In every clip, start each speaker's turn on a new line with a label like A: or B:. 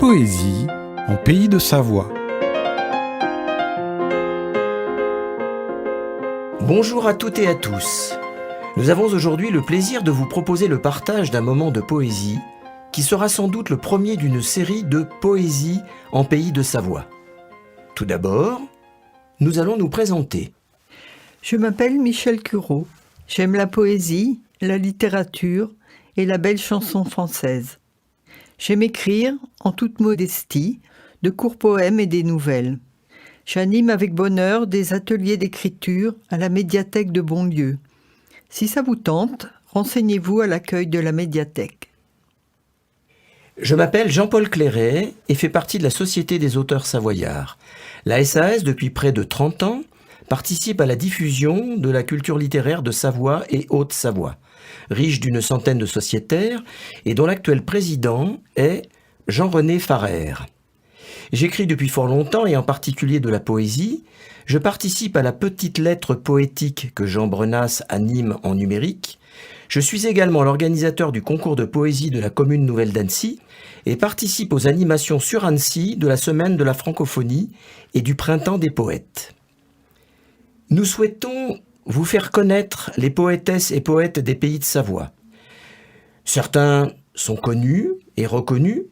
A: poésie en pays de Savoie.
B: Bonjour à toutes et à tous. Nous avons aujourd'hui le plaisir de vous proposer le partage d'un moment de poésie qui sera sans doute le premier d'une série de poésie en pays de Savoie. Tout d'abord, nous allons nous présenter.
C: Je m'appelle Michel Curot. J'aime la poésie, la littérature et la belle chanson française. J'aime écrire, en toute modestie, de courts poèmes et des nouvelles. J'anime avec bonheur des ateliers d'écriture à la médiathèque de Bonlieu. Si ça vous tente, renseignez-vous à l'accueil de la médiathèque.
B: Je m'appelle Jean-Paul Clairet et fais partie de la Société des auteurs savoyards. La SAS, depuis près de 30 ans, participe à la diffusion de la culture littéraire de Savoie et Haute-Savoie, riche d'une centaine de sociétaires et dont l'actuel président est Jean-René Farrer. J'écris depuis fort longtemps et en particulier de la poésie. Je participe à la petite lettre poétique que Jean Brenas anime en numérique. Je suis également l'organisateur du concours de poésie de la commune nouvelle d'Annecy et participe aux animations sur Annecy de la semaine de la francophonie et du printemps des poètes. Nous souhaitons vous faire connaître les poétesses et poètes des pays de Savoie. Certains sont connus et reconnus,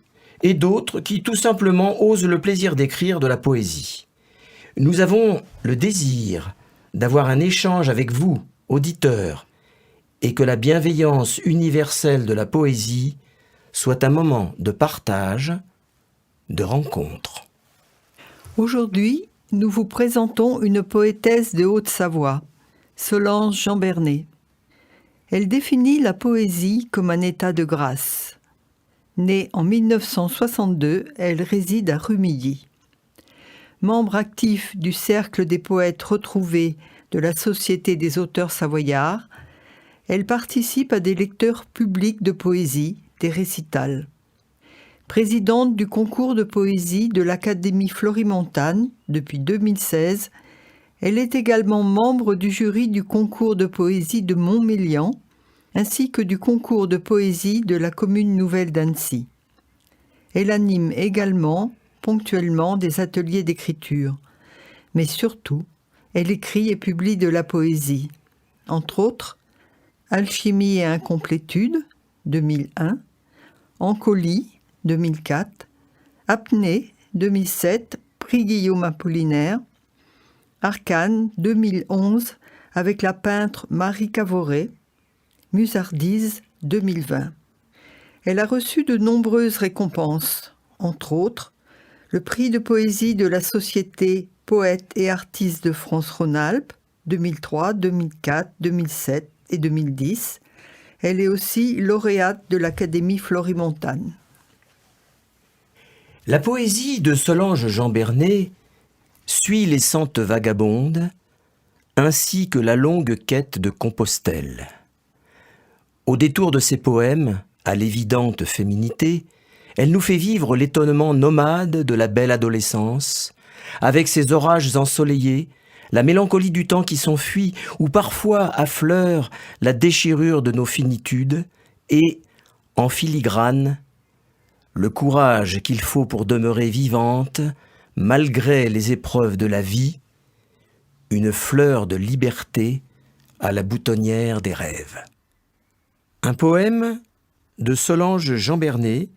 B: et d'autres qui tout simplement osent le plaisir d'écrire de la poésie. Nous avons le désir d'avoir un échange avec vous, auditeurs, et que la bienveillance universelle de la poésie soit un moment de partage, de rencontre.
C: Aujourd'hui, nous vous présentons une poétesse de Haute-Savoie, Solange Jambernay. Elle définit la poésie comme un état de grâce. Née en 1962, elle réside à Rumilly. Membre actif du Cercle des poètes retrouvés de la Société des auteurs savoyards, elle participe à des lecteurs publics de poésie, des récitals. Présidente du concours de poésie de l'Académie Florimondane depuis 2016, elle est également membre du jury du concours de poésie de Montmélian, ainsi que du concours de poésie de la commune nouvelle d'Annecy. Elle anime également, ponctuellement, des ateliers d'écriture. Mais surtout, elle écrit et publie de la poésie. Entre autres, Alchimie et incomplétude, 2001, Encolie, 2004, Apnée, 2007, prix Guillaume Apollinaire, Arcane, 2011, avec la peintre Marie Cavoret, Musardise, 2020. Elle a reçu de nombreuses récompenses, entre autres le prix de poésie de la Société Poètes et Artistes de France-Rhône-Alpes, 2003, 2004, 2007 et 2010. Elle est aussi lauréate de l'Académie Florimondane.
B: La poésie de Solange Jambernay suit les sentes vagabondes, ainsi que la longue quête de Compostelle. Au détour de ses poèmes, à l'évidente féminité, elle nous fait vivre l'étonnement nomade de la belle adolescence, avec ses orages ensoleillés, la mélancolie du temps qui s'enfuit, ou parfois affleure la déchirure de nos finitudes, et, en filigrane, le courage qu'il faut pour demeurer vivante, malgré les épreuves de la vie, une fleur de liberté à la boutonnière des rêves. Un poème de Solange Jambernay,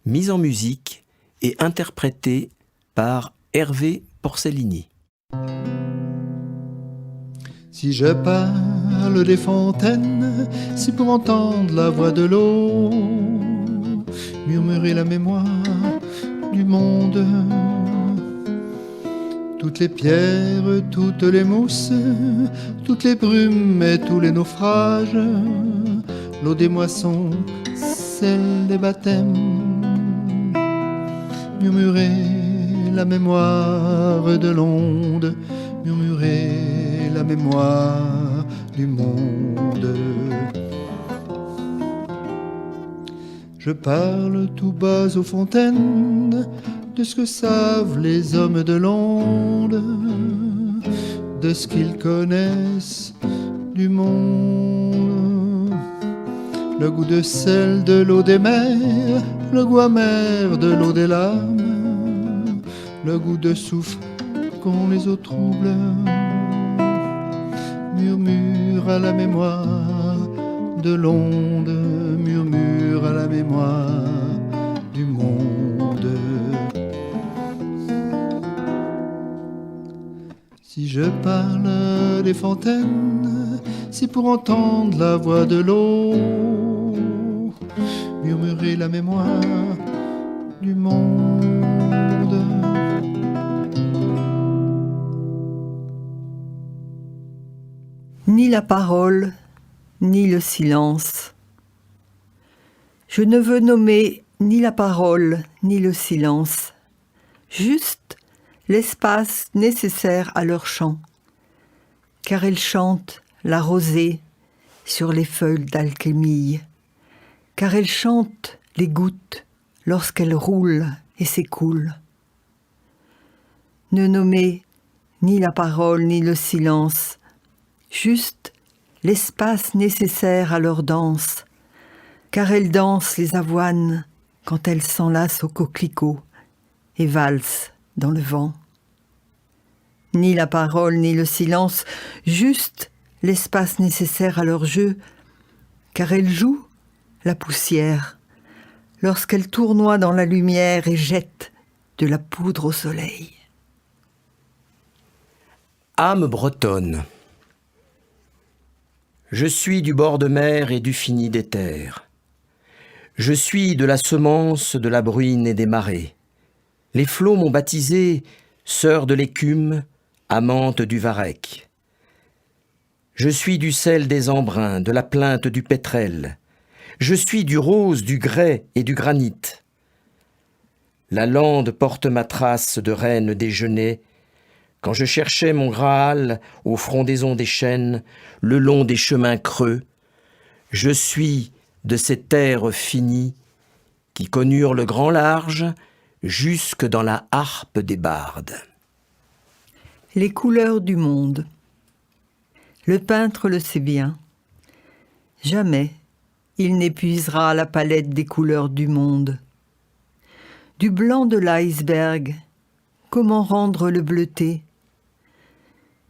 B: mis en musique et interprété par Hervé Porcellini.
D: Si je parle des fontaines, c'est pour entendre la voix de l'eau, murmurer la mémoire du monde. Toutes les pierres, toutes les mousses, toutes les brumes et tous les naufrages, l'eau des moissons, celle des baptêmes, murmurer la mémoire de l'onde, murmurer la mémoire du monde. Je parle tout bas aux fontaines de ce que savent les hommes de l'onde, de ce qu'ils connaissent du monde. Le goût de sel de l'eau des mers, le goût amer de l'eau des larmes, le goût de souffle qu'ont les eaux troubles, murmure à la mémoire de l'onde, murmure à la mémoire du monde. Si je parle des fontaines, c'est pour entendre la voix de l'eau, murmurer la mémoire du monde.
C: Ni la parole, ni le silence. Je ne veux nommer ni la parole, ni le silence, juste l'espace nécessaire à leur chant, car elles chantent la rosée sur les feuilles d'alchémie, car elles chantent les gouttes lorsqu'elles roulent et s'écoulent. Ne nommez ni la parole ni le silence, juste l'espace nécessaire à leur danse, car elles dansent les avoines quand elles s'enlacent aux coquelicots et valsent dans le vent. Ni la parole ni le silence, juste l'espace nécessaire à leur jeu, car elles jouent la poussière lorsqu'elles tournoient dans la lumière et jettent de la poudre au soleil.
B: Âme bretonne. Je suis du bord de mer et du fini des terres. Je suis de la semence de la bruine et des marées. Les flots m'ont baptisé sœur de l'écume, amante du varech. Je suis du sel des embruns, de la plainte du pétrel. Je suis du rose, du grès et du granit. La lande porte ma trace de reine déjeuner, quand je cherchais mon Graal aux frondaisons des chênes, le long des chemins creux. Je suis de ces terres finies qui connurent le grand large jusque dans la harpe des bardes.
C: Les couleurs du monde. Le peintre le sait bien. Jamais il n'épuisera la palette des couleurs du monde. Du blanc de l'iceberg, comment rendre le bleuté?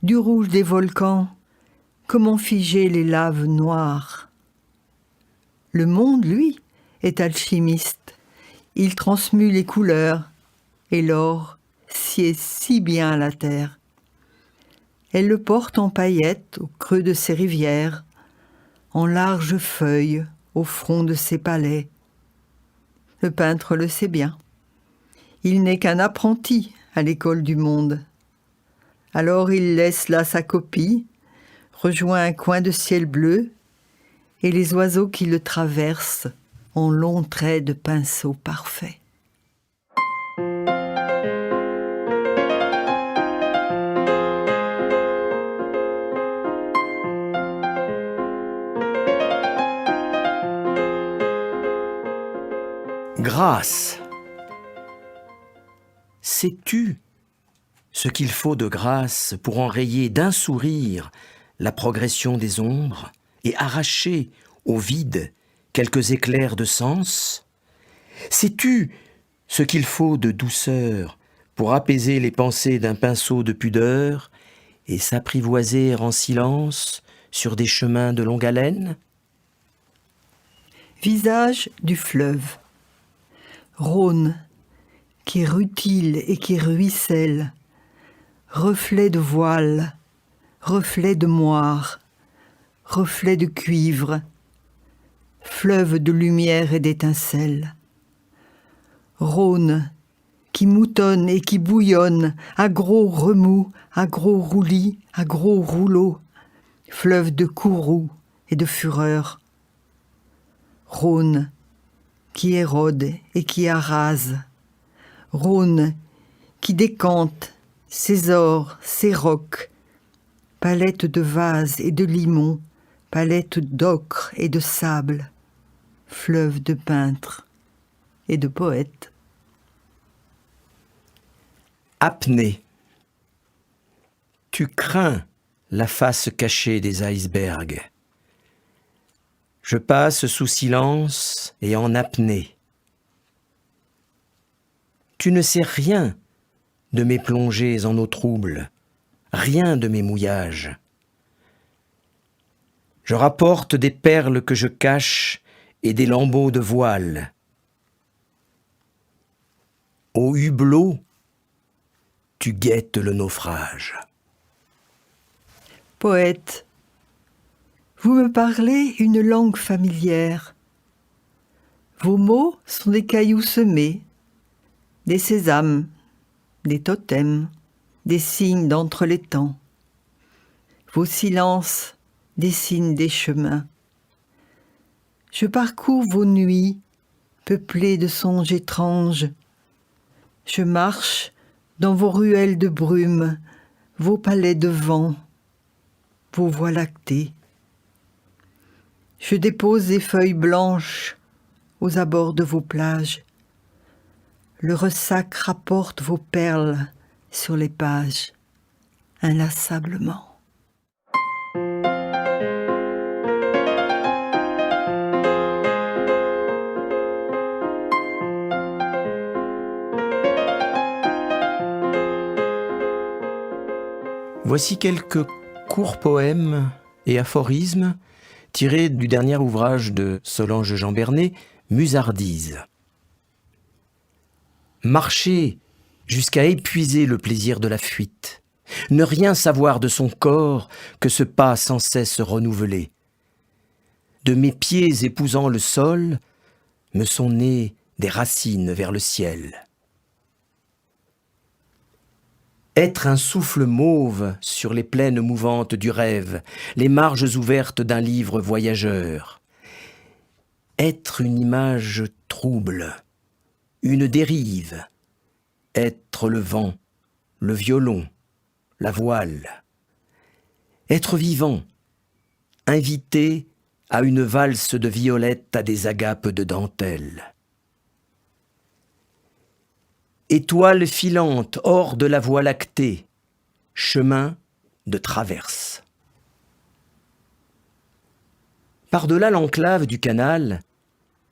C: Du rouge des volcans, comment figer les laves noires? Le monde, lui, est alchimiste. Il transmue les couleurs, et l'or sied si bien à la terre. Elle le porte en paillettes au creux de ses rivières, en larges feuilles au front de ses palais. Le peintre le sait bien. Il n'est qu'un apprenti à l'école du monde. Alors il laisse là sa copie, rejoint un coin de ciel bleu, et les oiseaux qui le traversent en longs traits de pinceau parfait.
B: Grâce. Sais-tu ce qu'il faut de grâce pour enrayer d'un sourire la progression des ombres et arracher au vide quelques éclairs de sens? Sais-tu ce qu'il faut de douceur pour apaiser les pensées d'un pinceau de pudeur et s'apprivoiser en silence sur des chemins de longue haleine?
C: Visage du fleuve. Rhône, qui rutile et qui ruisselle, reflet de voile, reflet de moire, reflet de cuivre, fleuve de lumière et d'étincelles. Rhône, qui moutonne et qui bouillonne, à gros remous, à gros roulis, à gros rouleaux, fleuve de courroux et de fureur. Rhône, qui érode et qui arrase. Rhône, qui décante ses ors, ses rocs, palette de vases et de limons, palette d'ocre et de sable, fleuve de peintres et de poètes.
B: Apnée. Tu crains la face cachée des icebergs. Je passe sous silence et en apnée. Tu ne sais rien de mes plongées en eau trouble, rien de mes mouillages. Je rapporte des perles que je cache et des lambeaux de voile. Au hublot, tu guettes le naufrage.
C: Poète, vous me parlez une langue familière. Vos mots sont des cailloux semés, des sésames, des totems, des signes d'entre les temps. Vos silences dessinent des chemins. Je parcours vos nuits, peuplées de songes étranges. Je marche dans vos ruelles de brume, vos palais de vent, vos voies lactées. Je dépose des feuilles blanches aux abords de vos plages. Le ressac rapporte vos perles sur les pages, inlassablement.
B: Voici quelques courts poèmes et aphorismes tirés du dernier ouvrage de Solange Jean-Bernet, Musardise. Marcher jusqu'à épuiser le plaisir de la fuite, ne rien savoir de son corps que ce pas sans cesse renouvelé. De mes pieds épousant le sol, me sont nées des racines vers le ciel. Être un souffle mauve sur les plaines mouvantes du rêve, les marges ouvertes d'un livre voyageur. Être une image trouble, une dérive. Être le vent, le violon, la voile. Être vivant, invité à une valse de violettes à des agapes de dentelle. Étoile filante hors de la voie lactée, chemin de traverse. Par-delà l'enclave du canal,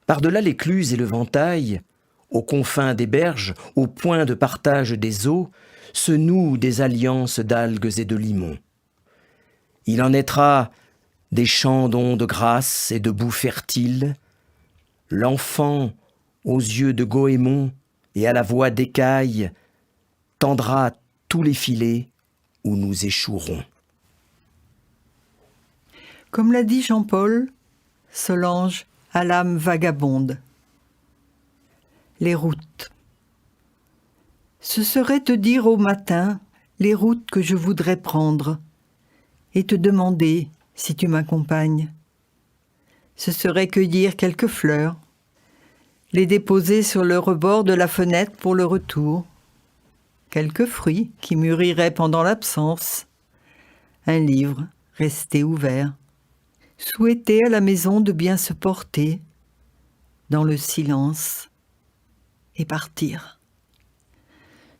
B: par-delà l'écluse et le ventail, aux confins des berges, au point de partage des eaux, se nouent des alliances d'algues et de limons. Il en naîtra des champs d'ondes grasses et de boues fertiles, l'enfant aux yeux de goémon et à la voix d'écaille tendra tous les filets où nous échouerons.
C: Comme l'a dit Jean-Paul, Solange a l'âme vagabonde. Les routes. Ce serait te dire au matin les routes que je voudrais prendre et te demander si tu m'accompagnes. Ce serait cueillir quelques fleurs, les déposer sur le rebord de la fenêtre pour le retour, quelques fruits qui mûriraient pendant l'absence, un livre resté ouvert, souhaiter à la maison de bien se porter dans le silence et partir.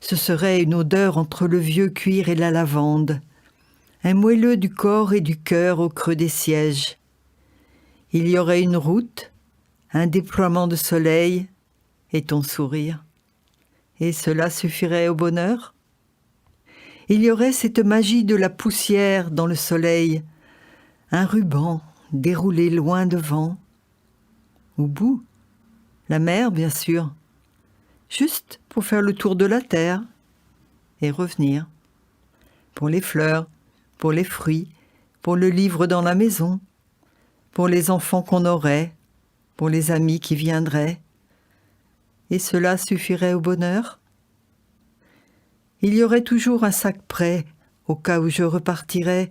C: Ce serait une odeur entre le vieux cuir et la lavande, un moelleux du corps et du cœur au creux des sièges. Il y aurait une route, un déploiement de soleil et ton sourire. Et cela suffirait au bonheur? Il y aurait cette magie de la poussière dans le soleil, un ruban déroulé loin devant. Au bout, la mer, bien sûr, juste pour faire le tour de la terre et revenir. Pour les fleurs, pour les fruits, pour le livre dans la maison, pour les enfants qu'on aurait, pour les amis qui viendraient. Et cela suffirait au bonheur? Il y aurait toujours un sac prêt au cas où je repartirais,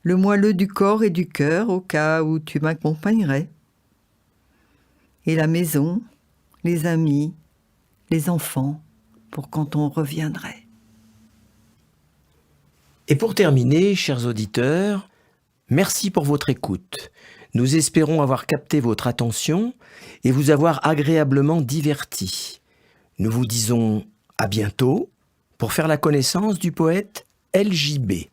C: le moelleux du corps et du cœur au cas où tu m'accompagnerais. Et la maison, les amis, les enfants, pour quand on reviendrait.
B: Et pour terminer, chers auditeurs, merci pour votre écoute. Nous espérons avoir capté votre attention et vous avoir agréablement diverti. Nous vous disons à bientôt pour faire la connaissance du poète LJB.